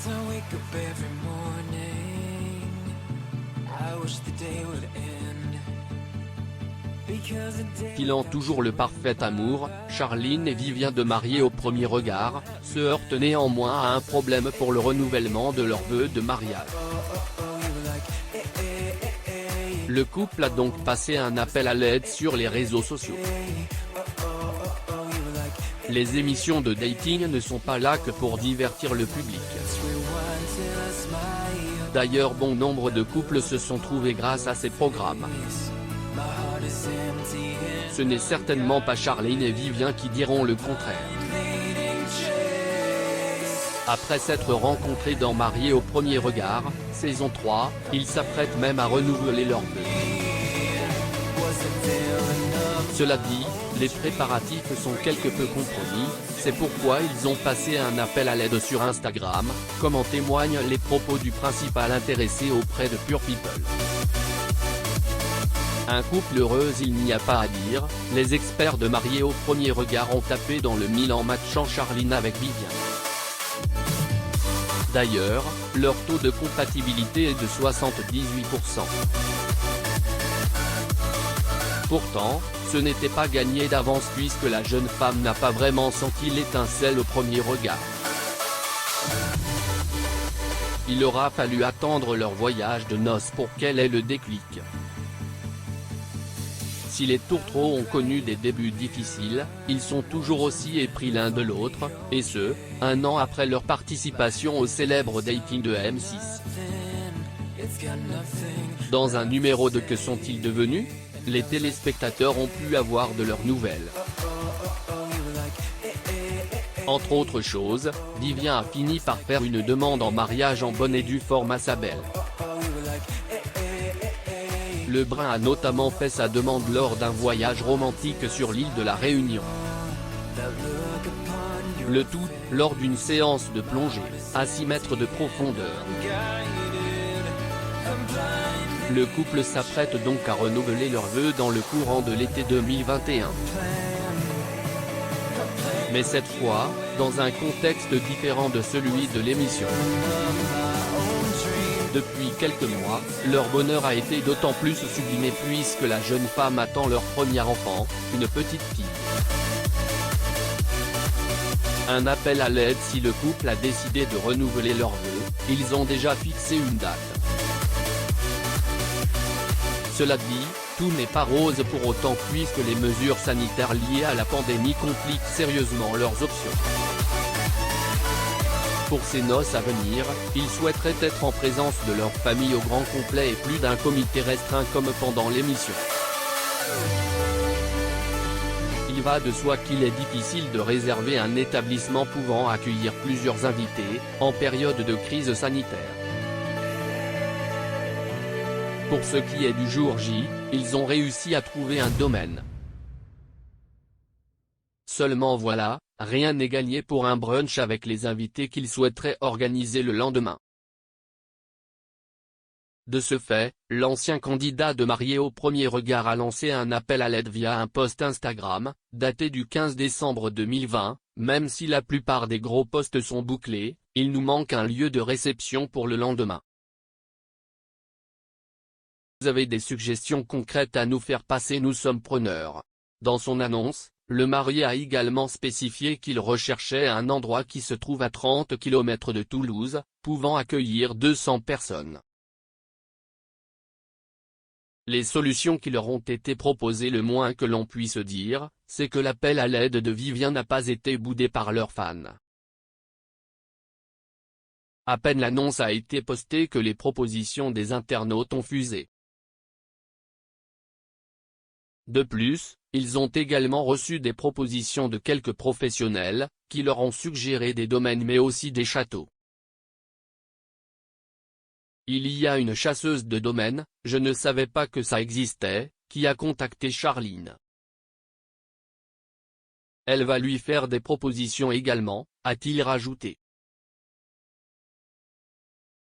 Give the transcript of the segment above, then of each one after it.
As I wake up every morning, I wish the day would end. Because the day Filant toujours le parfait amour, Charline et Vivien de mariés au premier regard, se heurtent néanmoins à un problème pour le renouvellement de leurs vœux de mariage. Le couple a donc passé un appel à l'aide sur les réseaux sociaux. Les émissions de dating ne sont pas là que pour divertir le public. D'ailleurs, bon nombre de couples se sont trouvés grâce à ces programmes. Ce n'est certainement pas Charline et Vivien qui diront le contraire. Après s'être rencontrés dans Mariés au premier regard, saison 3, ils s'apprêtent même à renouveler leurs vœux. Cela dit, les préparatifs sont quelque peu compromis, c'est pourquoi ils ont passé un appel à l'aide sur Instagram, comme en témoignent les propos du principal intéressé auprès de Pure People. Un couple heureux, il n'y a pas à dire, les experts de Mariés au premier regard ont tapé dans le mille en matchant Charline avec Vivien. D'ailleurs, leur taux de compatibilité est de 78%. Pourtant, ce n'était pas gagné d'avance puisque la jeune femme n'a pas vraiment senti l'étincelle au premier regard. Il aura fallu attendre leur voyage de noces pour qu'elle ait le déclic. Si les tourtereaux ont connu des débuts difficiles, ils sont toujours aussi épris l'un de l'autre, et ce, un an après leur participation au célèbre dating de M6. Dans un numéro de Que sont-ils devenus?, les téléspectateurs ont pu avoir de leurs nouvelles. Entre autres choses, Vivien a fini par faire une demande en mariage en bonne et due forme à sa belle. Le Brun a notamment fait sa demande lors d'un voyage romantique sur l'île de la Réunion. Le tout, lors d'une séance de plongée, à 6 mètres de profondeur. Le couple s'apprête donc à renouveler leurs vœux dans le courant de l'été 2021. Mais cette fois, dans un contexte différent de celui de l'émission. Depuis quelques mois, leur bonheur a été d'autant plus sublimé puisque la jeune femme attend leur premier enfant, une petite fille. Un appel à l'aide si le couple a décidé de renouveler leurs vœux, ils ont déjà fixé une date. Cela dit, tout n'est pas rose pour autant puisque les mesures sanitaires liées à la pandémie compliquent sérieusement leurs options. Pour ces noces à venir, ils souhaiteraient être en présence de leur famille au grand complet et plus d'un comité restreint comme pendant l'émission. Il va de soi qu'il est difficile de réserver un établissement pouvant accueillir plusieurs invités, en période de crise sanitaire. Pour ce qui est du jour J, ils ont réussi à trouver un domaine. Seulement voilà, rien n'est gagné pour un brunch avec les invités qu'ils souhaiteraient organiser le lendemain. De ce fait, l'ancien candidat de Mariés au premier regard a lancé un appel à l'aide via un post Instagram, daté du 15 décembre 2020, même si la plupart des gros posts sont bouclés, il nous manque un lieu de réception pour le lendemain. Vous avez des suggestions concrètes à nous faire passer, nous sommes preneurs. Dans son annonce, le marié a également spécifié qu'il recherchait un endroit qui se trouve à 30 km de Toulouse, pouvant accueillir 200 personnes. Les solutions qui leur ont été proposées, le moins que l'on puisse dire, c'est que l'appel à l'aide de Vivien n'a pas été boudé par leurs fans. À peine l'annonce a été postée que les propositions des internautes ont fusé. De plus, ils ont également reçu des propositions de quelques professionnels, qui leur ont suggéré des domaines mais aussi des châteaux. Il y a une chasseuse de domaines, je ne savais pas que ça existait, qui a contacté Charline. Elle va lui faire des propositions également, a-t-il rajouté.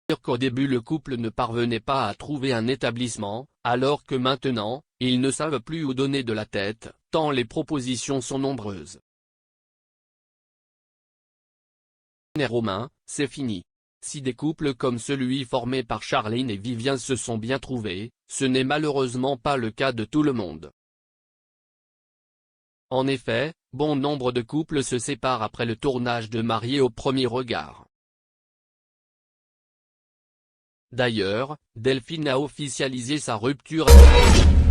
Dire qu'au début le couple ne parvenait pas à trouver un établissement, alors que maintenant, ils ne savent plus où donner de la tête, tant les propositions sont nombreuses. Et Romain, c'est fini. Si des couples comme celui formé par Charline et Vivien se sont bien trouvés, ce n'est malheureusement pas le cas de tout le monde. En effet, bon nombre de couples se séparent après le tournage de Mariés au premier regard. D'ailleurs, Delphine a officialisé sa rupture avec